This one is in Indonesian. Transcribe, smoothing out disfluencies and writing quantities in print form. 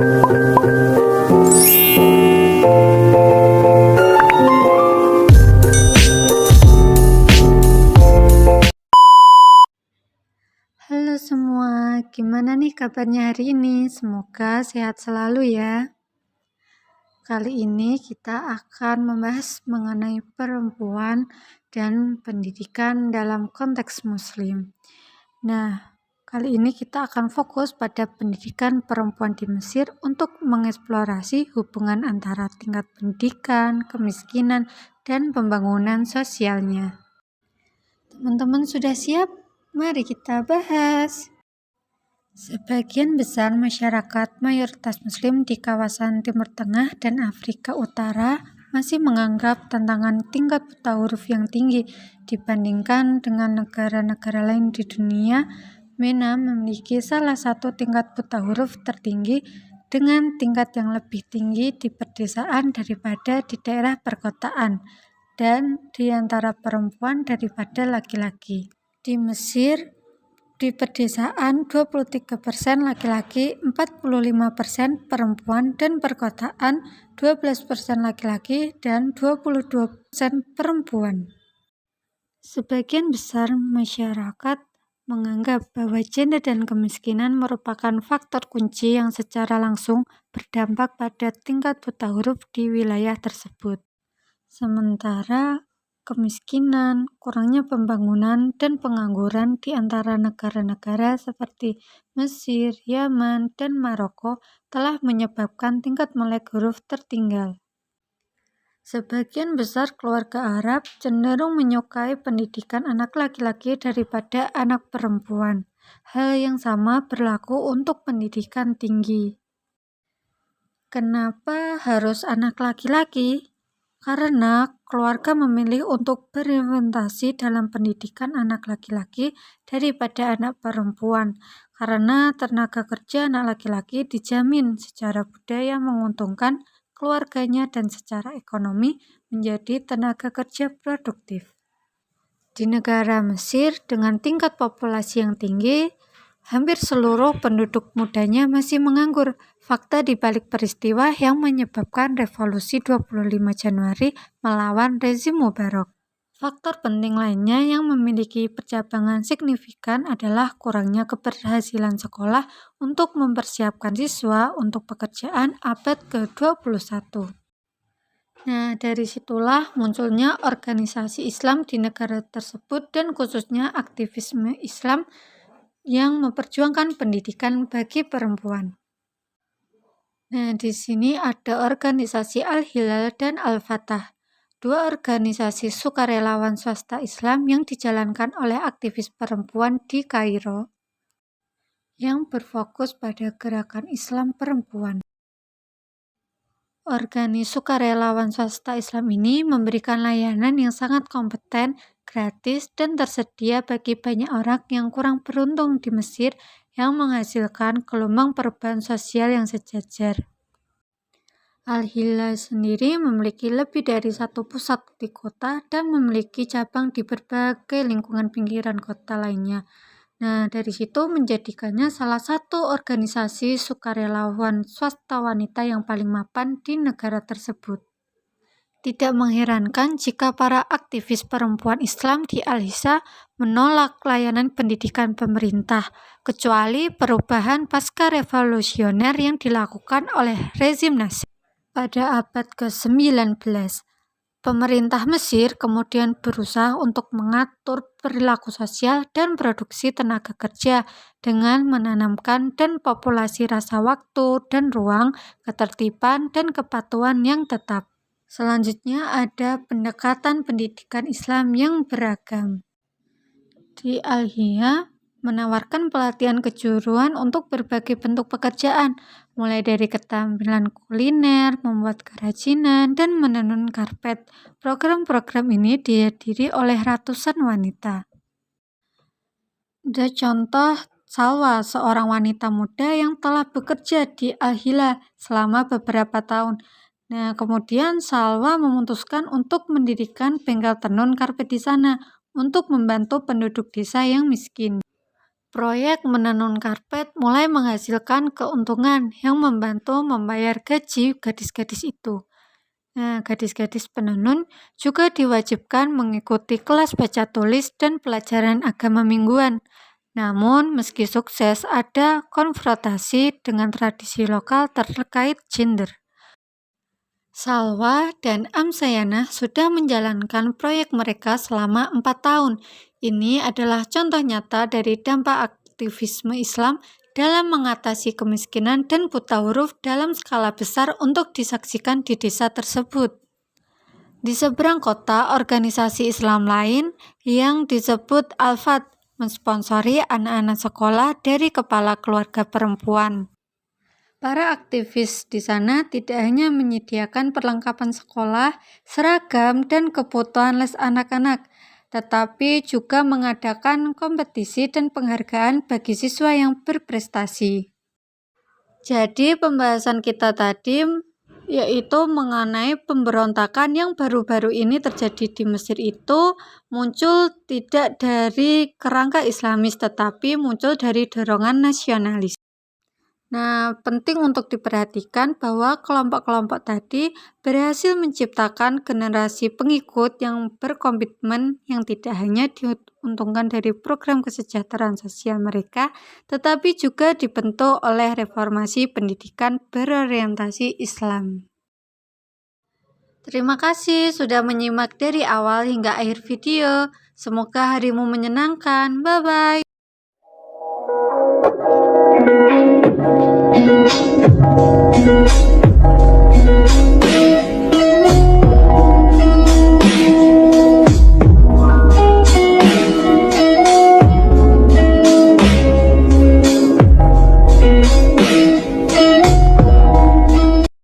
Halo semua, gimana nih kabarnya hari ini? Semoga sehat selalu ya. Kali ini kita akan membahas mengenai perempuan dan pendidikan dalam konteks Muslim. Nah, kali ini kita akan fokus pada pendidikan perempuan di Mesir untuk mengeksplorasi hubungan antara tingkat pendidikan, kemiskinan, dan pembangunan sosialnya. Teman-teman sudah siap? Mari kita bahas. Sebagian besar masyarakat mayoritas Muslim di kawasan Timur Tengah dan Afrika Utara masih menganggap tantangan tingkat buta huruf yang tinggi dibandingkan dengan negara-negara lain di dunia. MENA memiliki salah satu tingkat buta huruf tertinggi dengan tingkat yang lebih tinggi di pedesaan daripada di daerah perkotaan dan di antara perempuan daripada laki-laki. Di Mesir, di pedesaan 23% laki-laki, 45% perempuan, dan perkotaan 12% laki-laki dan 22% perempuan. Sebagian besar masyarakat menganggap bahwa gender dan kemiskinan merupakan faktor kunci yang secara langsung berdampak pada tingkat buta huruf di wilayah tersebut. Sementara kemiskinan, kurangnya pembangunan, dan pengangguran di antara negara-negara seperti Mesir, Yaman, dan Maroko telah menyebabkan tingkat melek huruf tertinggal. Sebagian besar keluarga Arab cenderung menyukai pendidikan anak laki-laki daripada anak perempuan. Hal yang sama berlaku untuk pendidikan tinggi. Kenapa harus anak laki-laki? Karena keluarga memilih untuk berinvestasi dalam pendidikan anak laki-laki daripada anak perempuan, karena tenaga kerja anak laki-laki dijamin secara budaya menguntungkan keluarganya dan secara ekonomi menjadi tenaga kerja produktif. Di negara Mesir dengan tingkat populasi yang tinggi, hampir seluruh penduduk mudanya masih menganggur. Fakta di balik peristiwa yang menyebabkan revolusi 25 Januari melawan rezim Mubarak. Faktor penting lainnya yang memiliki percabangan signifikan adalah kurangnya keberhasilan sekolah untuk mempersiapkan siswa untuk pekerjaan abad ke-21. Nah, dari situlah munculnya organisasi Islam di negara tersebut dan khususnya aktivisme Islam yang memperjuangkan pendidikan bagi perempuan. Nah, di sini ada organisasi Al-Hilal dan Al-Fatah, dua organisasi sukarelawan swasta Islam yang dijalankan oleh aktivis perempuan di Kairo, yang berfokus pada gerakan Islam perempuan. Organisasi sukarelawan swasta Islam ini memberikan layanan yang sangat kompeten, gratis, dan tersedia bagi banyak orang yang kurang beruntung di Mesir yang menghasilkan gelombang perubahan sosial yang sejajar. Al-Hilal sendiri memiliki lebih dari satu pusat di kota dan memiliki cabang di berbagai lingkungan pinggiran kota lainnya. Nah, dari situ menjadikannya salah satu organisasi sukarelawan swasta wanita yang paling mapan di negara tersebut. Tidak mengherankan jika para aktivis perempuan Islam di Al-Hisa menolak layanan pendidikan pemerintah, kecuali perubahan pasca revolusioner yang dilakukan oleh rezim Nasir. Pada abad ke-19, pemerintah Mesir kemudian berusaha untuk mengatur perilaku sosial dan produksi tenaga kerja dengan menanamkan dan populasi rasa waktu dan ruang, ketertiban dan kepatuhan yang tetap. Selanjutnya ada pendekatan pendidikan Islam yang beragam. Di Al-Hiyya menawarkan pelatihan kejuruan untuk berbagai bentuk pekerjaan, mulai dari keterampilan kuliner, membuat kerajinan, dan menenun karpet. Program-program ini dihadiri oleh ratusan wanita. Ada contoh Salwa, seorang wanita muda yang telah bekerja di Al-Hilal selama beberapa tahun. Nah, kemudian Salwa memutuskan untuk mendirikan bengkel tenun karpet di sana untuk membantu penduduk desa yang miskin. Proyek menenun karpet mulai menghasilkan keuntungan yang membantu membayar gaji gadis-gadis itu. Nah, gadis-gadis penenun juga diwajibkan mengikuti kelas baca tulis dan pelajaran agama mingguan. Namun, meski sukses, ada konfrontasi dengan tradisi lokal terkait gender. Salwa dan Amsayana sudah menjalankan proyek mereka selama 4 tahun. Ini adalah contoh nyata dari dampak aktivisme Islam dalam mengatasi kemiskinan dan buta huruf dalam skala besar untuk disaksikan di desa tersebut. Di seberang kota, organisasi Islam lain yang disebut Al-Fat mensponsori anak-anak sekolah dari kepala keluarga perempuan. Para aktivis di sana tidak hanya menyediakan perlengkapan sekolah, seragam, dan kebutuhan les anak-anak, tetapi juga mengadakan kompetisi dan penghargaan bagi siswa yang berprestasi. Jadi pembahasan kita tadi yaitu mengenai pemberontakan yang baru-baru ini terjadi di Mesir itu muncul tidak dari kerangka Islamis tetapi muncul dari dorongan nasionalis. Nah, penting untuk diperhatikan bahwa kelompok-kelompok tadi berhasil menciptakan generasi pengikut yang berkomitmen yang tidak hanya diuntungkan dari program kesejahteraan sosial mereka, tetapi juga dibentuk oleh reformasi pendidikan berorientasi Islam. Terima kasih sudah menyimak dari awal hingga akhir video. Semoga harimu menyenangkan. Bye-bye. Thank you.